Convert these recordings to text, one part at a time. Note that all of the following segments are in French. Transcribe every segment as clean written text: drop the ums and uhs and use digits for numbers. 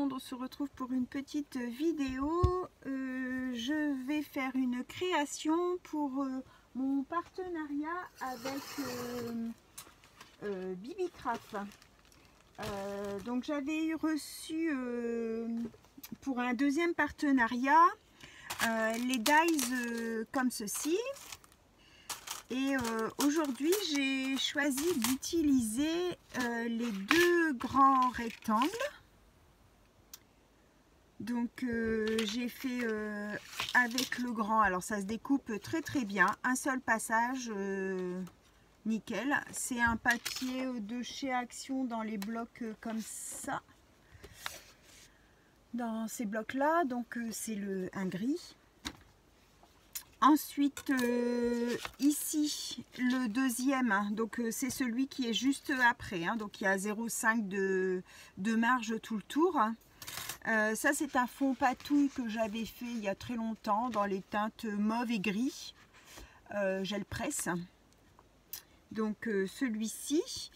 monde, on se retrouve pour une petite vidéo. Je vais faire une création pour mon partenariat avec Bibicraft. Donc j'avais reçu pour un deuxième partenariat les dies comme ceci. Et aujourd'hui, j'ai choisi d'utiliser les deux grands rectangles. Donc j'ai fait avec le grand, alors ça se découpe très bien, un seul passage, nickel. C'est un papier de chez Action dans les blocs comme ça, dans ces blocs là, donc c'est un gris. Ensuite, ici, le deuxième, donc c'est celui qui est juste après, donc il y a 0,5 de marge tout le tour. Ça, c'est un fond patouille que j'avais fait il y a très longtemps dans les teintes mauve et gris, gel presse. Donc celui-ci,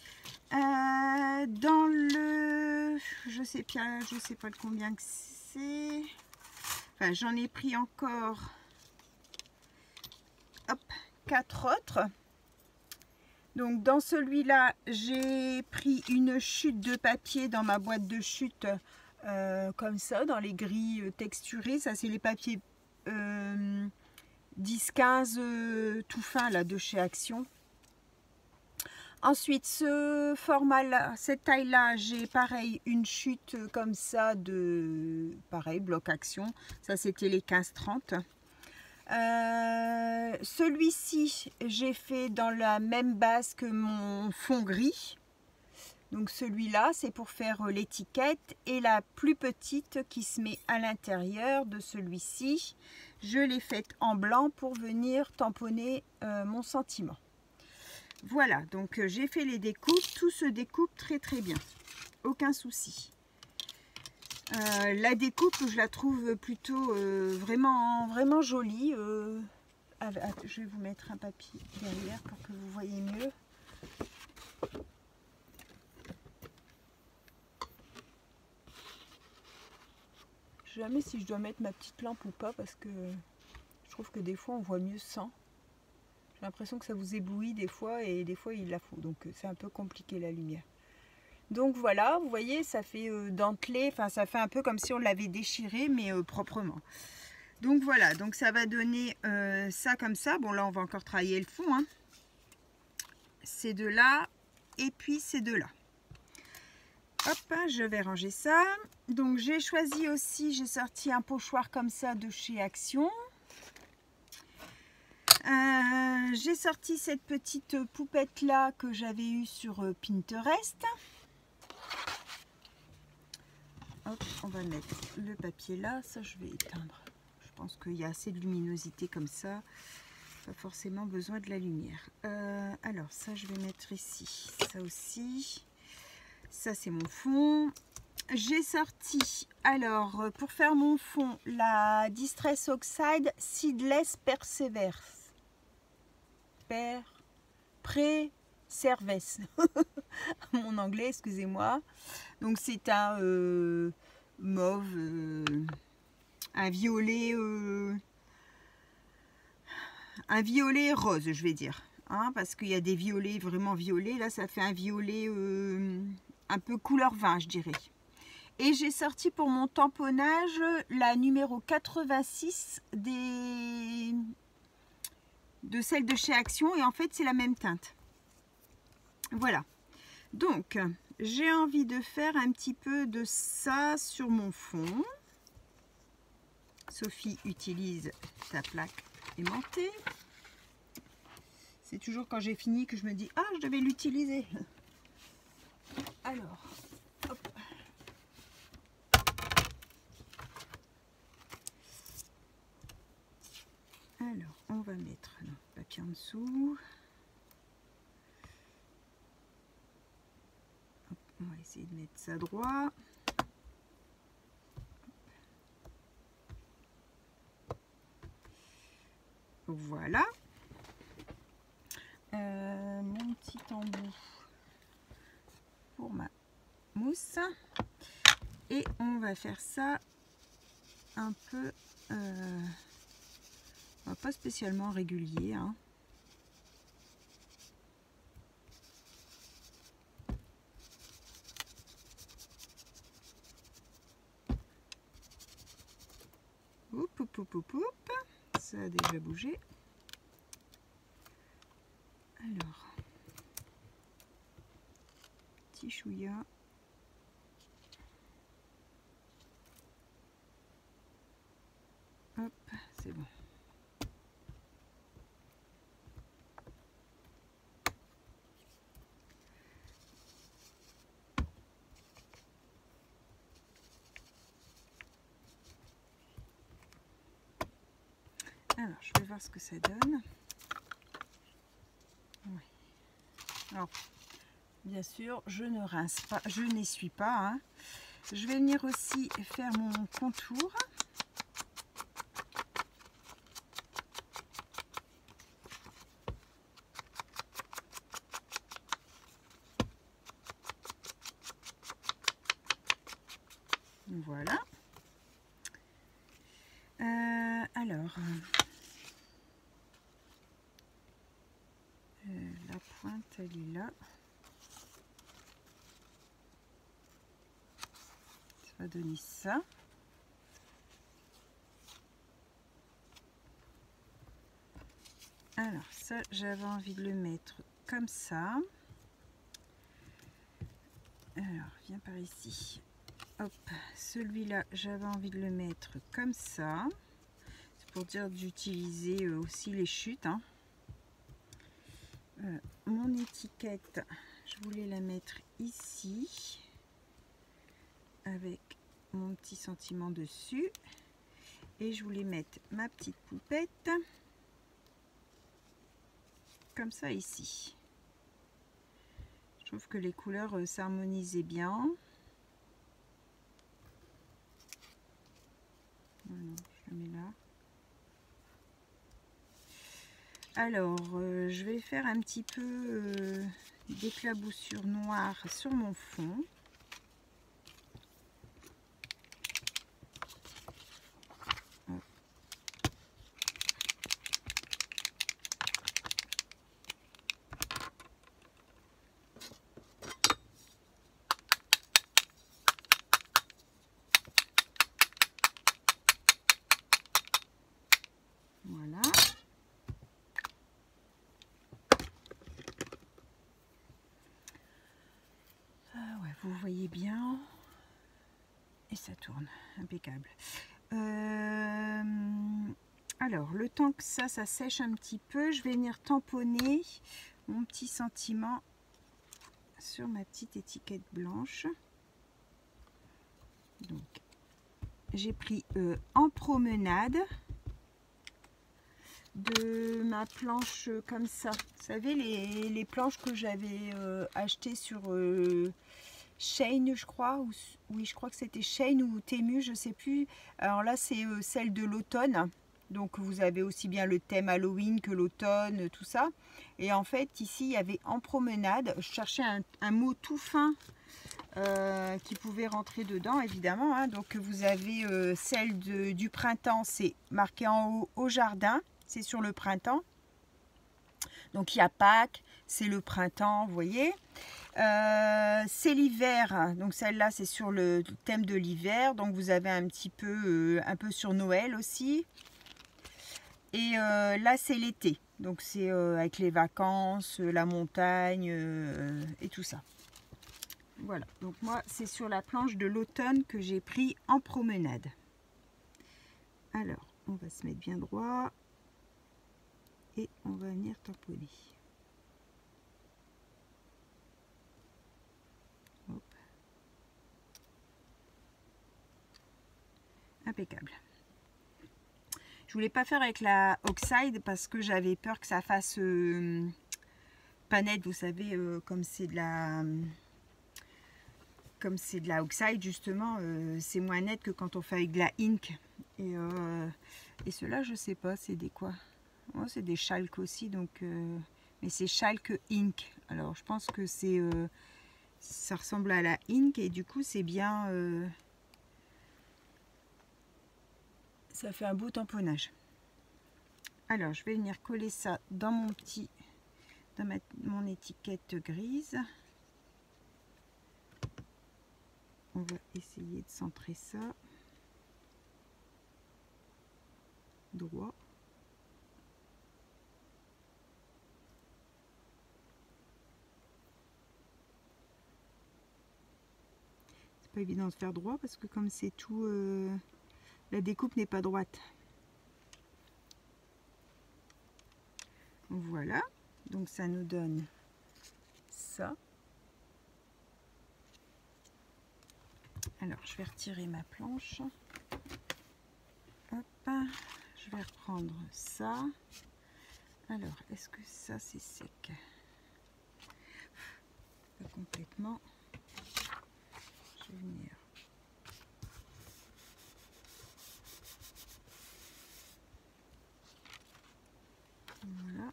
dans le, je sais pas de combien que c'est, enfin j'en ai pris encore. Hop, 4 autres. Donc dans celui-là, j'ai pris une chute de papier dans ma boîte de chute, comme ça, dans les gris texturés. Ça, c'est les papiers 10-15 tout fin là de chez Action. Ensuite, ce format-là, cette taille-là, j'ai pareil une chute comme ça de pareil bloc Action. Ça, c'était les 15-30. Celui-ci, j'ai fait dans la même base que mon fond gris. Donc celui-là, c'est pour faire l'étiquette. Et la plus petite qui se met à l'intérieur de celui-ci, je l'ai faite en blanc pour venir tamponner mon sentiment. Voilà, donc j'ai fait les découpes. Tout se découpe très bien. Aucun souci. La découpe, je la trouve plutôt vraiment jolie. Je vais vous mettre un papier derrière pour que vous voyez mieux. Je sais jamais si je dois mettre ma petite lampe ou pas, parce que je trouve que des fois on voit mieux sans. J'ai l'impression que ça vous éblouit des fois, et des fois il la faut. Donc c'est un peu compliqué la lumière. Donc voilà, vous voyez, ça fait dentelé, enfin ça fait un peu comme si on l'avait déchiré, mais proprement. Donc voilà, donc ça va donner ça comme ça. Bon là on va encore travailler le fond, hein. Ces deux là, et puis ces deux là. Hop, je vais ranger ça. Donc j'ai choisi aussi, j'ai sorti un pochoir comme ça de chez Action. J'ai sorti cette petite poupette là que j'avais eue sur Pinterest. Hop, on va mettre le papier là, ça je vais éteindre. Je pense qu'il y a assez de luminosité comme ça, pas forcément besoin de la lumière. Alors ça je vais mettre ici, ça aussi. Ça c'est mon fond. J'ai sorti, alors pour faire mon fond, la Distress Oxide Seedless Perseverance. Préservesse. Mon anglais, excusez-moi. Donc c'est un mauve, un violet rose, je vais dire, hein, parce qu'il y a des violets vraiment violets. Là ça fait un violet un peu couleur vin, je dirais. Et j'ai sorti pour mon tamponnage la numéro 86 de celle de chez Action, et en fait c'est la même teinte. Voilà, donc j'ai envie de faire un petit peu de ça sur mon fond. Sophie utilise ta plaque aimantée. C'est toujours quand j'ai fini que je me dis ah, je devais l'utiliser. Alors hop. Alors on va mettre le papier en dessous. On va essayer de mettre ça droit. Voilà. Mon petit embout pour ma mousse. Et on va faire ça un peu, pas spécialement régulier, hein. Oup. Ça a déjà bougé. Alors, petit chouïa. Hop, c'est bon. Alors, je vais voir ce que ça donne. Ouais. Alors, bien sûr, je ne rince pas, je n'essuie pas, hein. Je vais venir aussi faire mon contour. Voilà. Alors, la pointe, elle est là. Ça va donner ça. Alors, ça, j'avais envie de le mettre comme ça. Alors, viens par ici. Hop, celui-là, j'avais envie de le mettre comme ça. C'est pour dire d'utiliser aussi les chutes, hein. Mon étiquette, je voulais la mettre ici avec mon petit sentiment dessus, et je voulais mettre ma petite poupette comme ça ici. Je trouve que les couleurs s'harmonisaient bien. Voilà, je le mets là. Alors, je vais faire un petit peu d'éclaboussure noire sur mon fond. Hop. Voilà. Ouais, vous voyez bien. Et ça tourne, impeccable. Alors, le temps que ça sèche un petit peu, je vais venir tamponner mon petit sentiment sur ma petite étiquette blanche. Donc, j'ai pris en promenade de ma planche comme ça. Vous savez, les planches que j'avais achetées sur Shein, je crois, ou oui, je crois que c'était Shein ou Temu, je sais plus. Alors là, c'est celle de l'automne. Donc vous avez aussi bien le thème Halloween que l'automne, tout ça. Et en fait, ici, il y avait en promenade. Je cherchais un mot tout fin qui pouvait rentrer dedans, évidemment, hein. Donc vous avez celle du printemps, c'est marqué en haut au jardin. C'est sur le printemps. Donc il y a Pâques, c'est le printemps, vous voyez. C'est l'hiver, donc celle-là c'est sur le thème de l'hiver, donc vous avez un petit peu sur Noël aussi. Et là c'est l'été, donc c'est avec les vacances, la montagne et tout ça. Voilà, donc moi c'est sur la planche de l'automne que j'ai pris en promenade. Alors on va se mettre bien droit et on va venir tamponner. Hop. Impeccable. Je voulais pas faire avec la Oxide parce que j'avais peur que ça fasse pas net, vous savez, comme c'est de la Oxide justement, c'est moins net que quand on fait avec de la Ink. Et ceux-là, je sais pas, c'est des quoi? Oh, c'est des Chalk aussi, donc mais c'est Chalk Ink. Alors je pense que c'est ça ressemble à la Ink et du coup c'est bien Ça fait un beau tamponnage. Alors je vais venir coller ça dans mon mon étiquette grise. On va essayer de centrer ça droit. C'est pas évident de faire droit parce que comme c'est tout, la découpe n'est pas droite. Voilà, donc ça nous donne ça. Alors je vais retirer ma planche. Hop, je vais reprendre ça. Alors, est-ce que ça c'est sec? Pas complètement. Je vais venir. Voilà.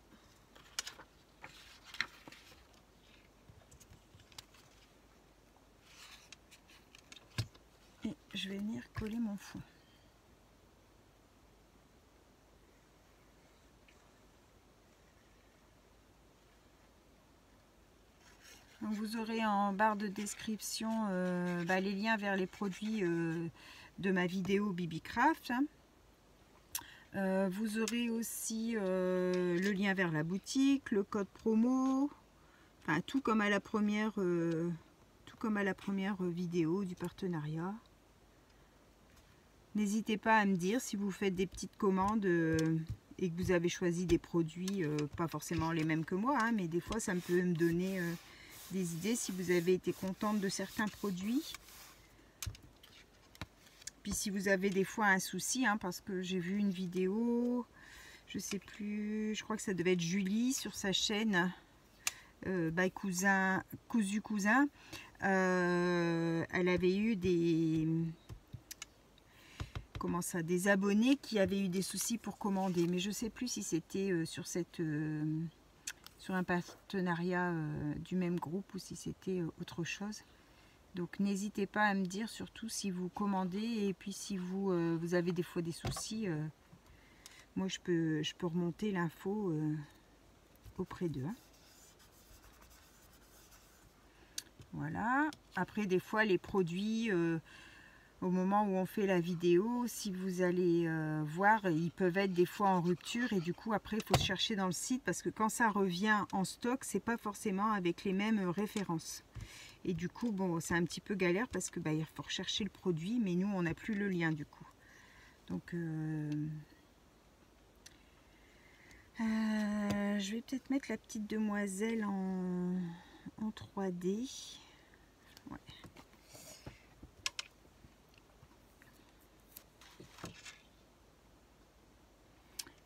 Et je vais venir coller mon fond. Donc vous aurez en barre de description les liens vers les produits de ma vidéo BibiCraft. Vous aurez aussi le lien vers la boutique, le code promo, enfin tout comme à la première vidéo du partenariat. N'hésitez pas à me dire si vous faites des petites commandes et que vous avez choisi des produits, pas forcément les mêmes que moi, hein, mais des fois ça peut me donner des idées si vous avez été contente de certains produits. Puis si vous avez des fois un souci, hein, parce que j'ai vu une vidéo, je sais plus, je crois que ça devait être Julie sur sa chaîne Cousu Cousin. Elle avait eu des des abonnés qui avaient eu des soucis pour commander, mais je sais plus si c'était sur un partenariat du même groupe ou si c'était autre chose. Donc n'hésitez pas à me dire, surtout si vous commandez et puis si vous avez des fois des soucis, moi je peux remonter l'info auprès d'eux. Hein. Voilà. Après des fois les produits, au moment où on fait la vidéo, si vous allez voir, ils peuvent être des fois en rupture et du coup après il faut se chercher dans le site parce que quand ça revient en stock, c'est pas forcément avec les mêmes références. Et du coup, bon, c'est un petit peu galère parce que il faut rechercher le produit, mais nous, on n'a plus le lien du coup. Donc, je vais peut-être mettre la petite demoiselle en 3D. Ouais.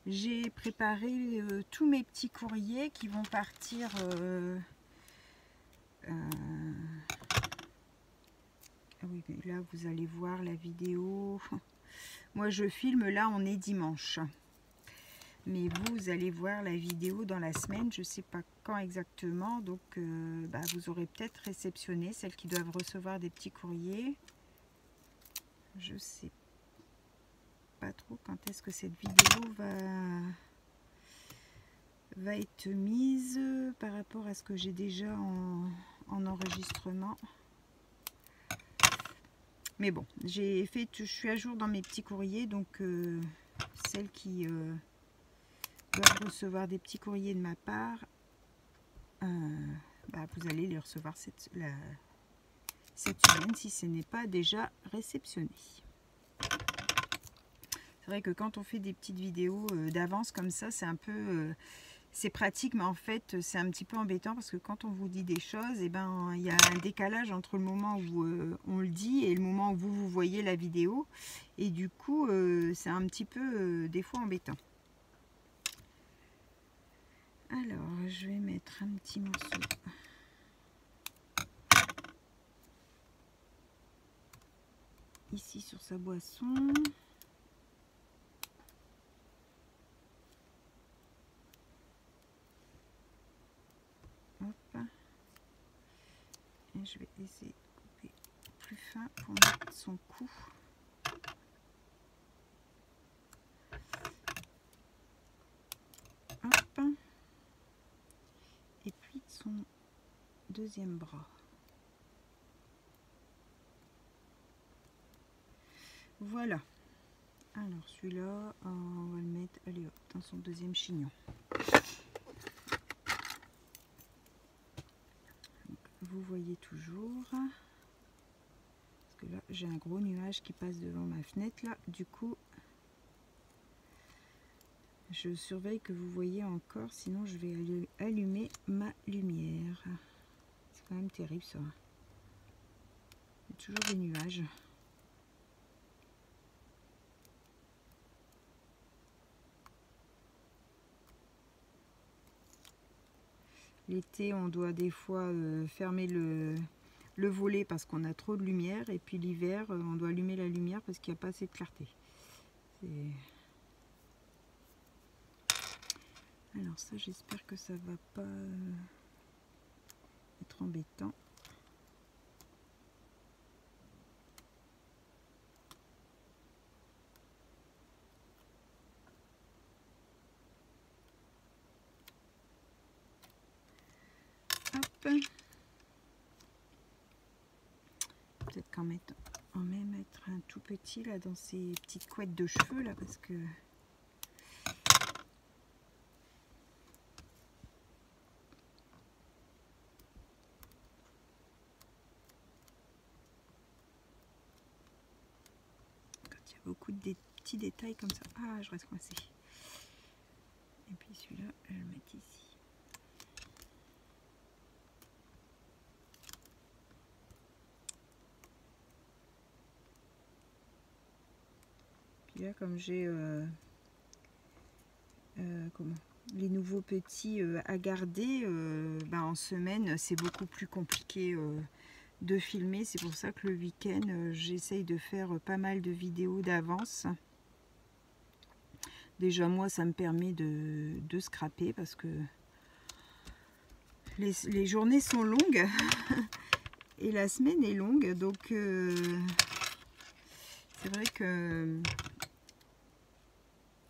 J'ai préparé tous mes petits courriers qui vont partir... Ah oui, mais là vous allez voir la vidéo. Moi je filme, là on est dimanche. Mais vous allez voir la vidéo dans la semaine, je sais pas quand exactement. Donc vous aurez peut-être réceptionné celles qui doivent recevoir des petits courriers. Je sais pas trop quand est-ce que cette vidéo va être mise par rapport à ce que j'ai déjà en enregistrement. Mais bon, je suis à jour dans mes petits courriers, donc celles qui doivent recevoir des petits courriers de ma part, vous allez les recevoir cette semaine si ce n'est pas déjà réceptionné. C'est vrai que quand on fait des petites vidéos d'avance comme ça, c'est un peu... c'est pratique, mais en fait, c'est un petit peu embêtant parce que quand on vous dit des choses, il y a un décalage entre le moment où on le dit et le moment où vous voyez la vidéo. Et du coup, c'est un petit peu, des fois, embêtant. Alors, je vais mettre un petit morceau. Ici, sur sa boisson. Et je vais essayer de couper plus fin pour mettre son cou. Hop. Et puis son deuxième bras. Voilà. Alors celui-là, on va le mettre, allez hop, dans son deuxième chignon. Donc, vous voyez toujours, parce que là j'ai un gros nuage qui passe devant ma fenêtre là, du coup je surveille que vous voyez encore, sinon je vais allumer ma lumière. C'est quand même terrible ça. Il y a toujours des nuages. L'été, on doit des fois fermer le volet parce qu'on a trop de lumière. Et puis l'hiver, on doit allumer la lumière parce qu'il n'y a pas assez de clarté. Alors ça, j'espère que ça va pas être embêtant. Hop. Peut-être qu'en même mettre un tout petit là dans ces petites couettes de cheveux là parce que quand il y a beaucoup de petits détails comme ça, ah je reste coincée. Et puis celui-là, je vais le mettre ici. Puis là, comme j'ai les nouveaux petits à garder, en semaine, c'est beaucoup plus compliqué de filmer. C'est pour ça que le week-end, j'essaye de faire pas mal de vidéos d'avance. Déjà, moi, ça me permet de scraper parce que les journées sont longues et la semaine est longue. Donc, c'est vrai que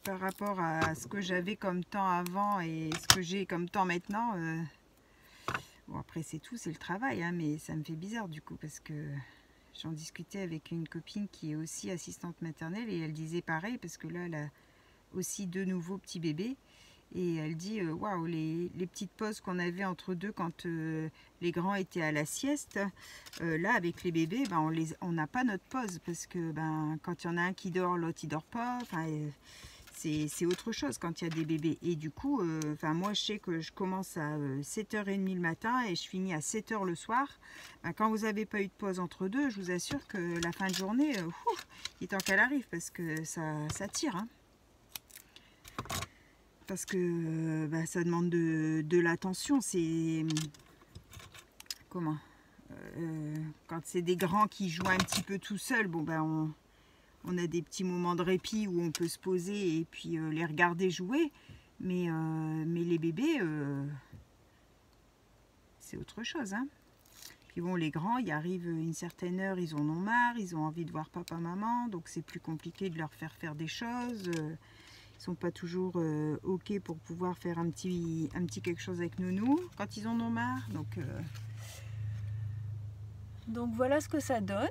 par rapport à ce que j'avais comme temps avant et ce que j'ai comme temps maintenant, bon après c'est tout, c'est le travail, hein, mais ça me fait bizarre du coup parce que j'en discutais avec une copine qui est aussi assistante maternelle et elle disait pareil parce que là elle a aussi 2 nouveaux petits bébés et elle dit waouh, les petites pauses qu'on avait entre deux quand les grands étaient à la sieste, là avec les bébés on n'a pas notre pause parce que quand il y en a un qui dort, l'autre il dort pas, enfin c'est autre chose quand il y a des bébés. Et du coup, moi je sais que je commence à 7h30 le matin et je finis à 7h le soir. Quand vous n'avez pas eu de pause entre deux, je vous assure que la fin de journée, il est temps qu'elle arrive parce que ça tire. Hein. Parce que ça demande de l'attention. C'est... Comment quand c'est des grands qui jouent un petit peu tout seuls, on a des petits moments de répit où on peut se poser et puis les regarder jouer. Mais les bébés, c'est autre chose. Hein. Puis bon, les grands, ils arrivent à une certaine heure, ils en ont marre, ils ont envie de voir papa, maman. Donc c'est plus compliqué de leur faire des choses. Ils sont pas toujours OK pour pouvoir faire un petit quelque chose avec nounou quand ils en ont marre. Donc voilà ce que ça donne.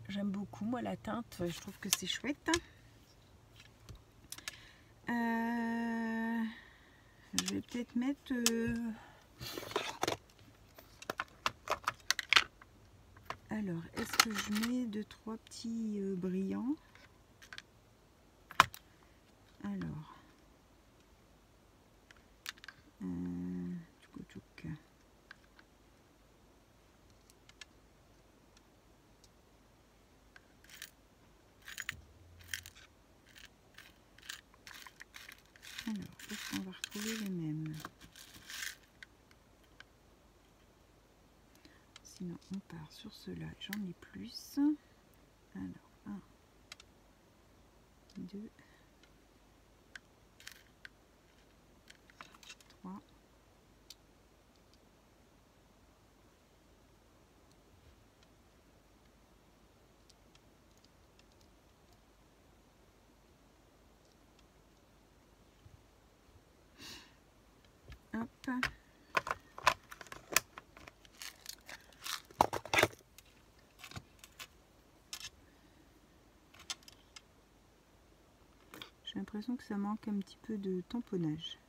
J'aime beaucoup, moi, la teinte. Je trouve que c'est chouette. Je vais peut-être mettre... Alors, est-ce que je mets 2-3 petits brillants? Alors... tchouk. Alors, est-ce qu'on va retrouver les mêmes? Sinon, on part sur ceux-là. J'en ai plus. Alors, 1, 2, 3. Hop. J'ai l'impression que ça manque un petit peu de tamponnage.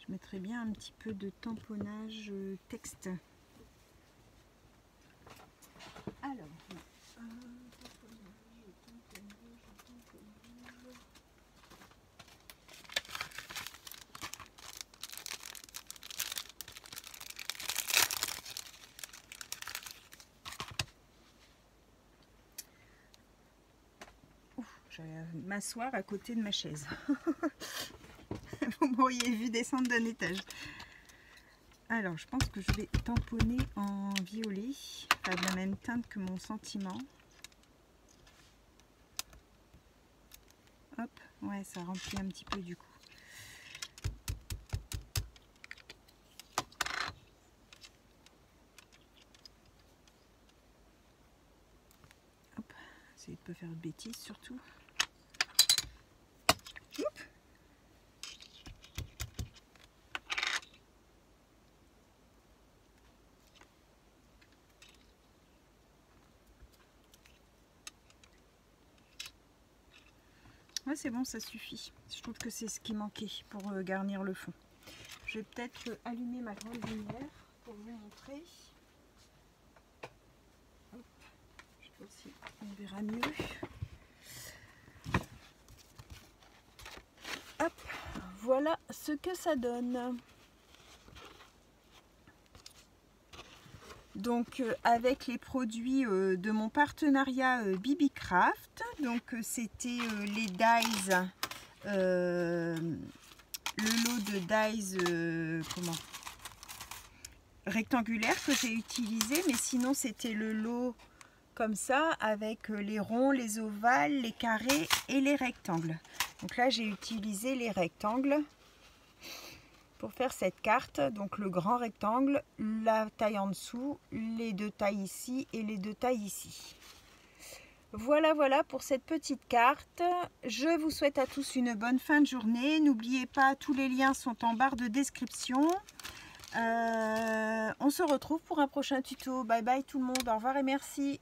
Je mettrais bien un petit peu de tamponnage texte. Alors, je vais m'asseoir à côté de ma chaise. Vous m'auriez vu descendre d'un étage. Alors, je pense que je vais tamponner en violet, enfin de la même teinte que mon sentiment. Hop, ouais, ça remplit un petit peu du coup. Hop, essayez de ne pas faire de bêtises surtout. Oups. Ouais, c'est bon, ça suffit. Je trouve que c'est ce qui manquait pour garnir le fond. Je vais peut-être allumer ma grande lumière pour vous montrer. Hop. Je sais pas si on verra mieux. Hop, voilà ce que ça donne. Donc avec les produits de mon partenariat Bibicraft, donc c'était les dies, le lot de dies rectangulaire que j'ai utilisé, mais sinon c'était le lot comme ça avec les ronds, les ovales, les carrés et les rectangles. Donc là j'ai utilisé les rectangles pour faire cette carte, donc le grand rectangle, la taille en dessous, les deux tailles ici et les deux tailles ici. Voilà, voilà pour cette petite carte. Je vous souhaite à tous une bonne fin de journée. N'oubliez pas, tous les liens sont en barre de description. On se retrouve pour un prochain tuto. Bye bye tout le monde, au revoir et merci.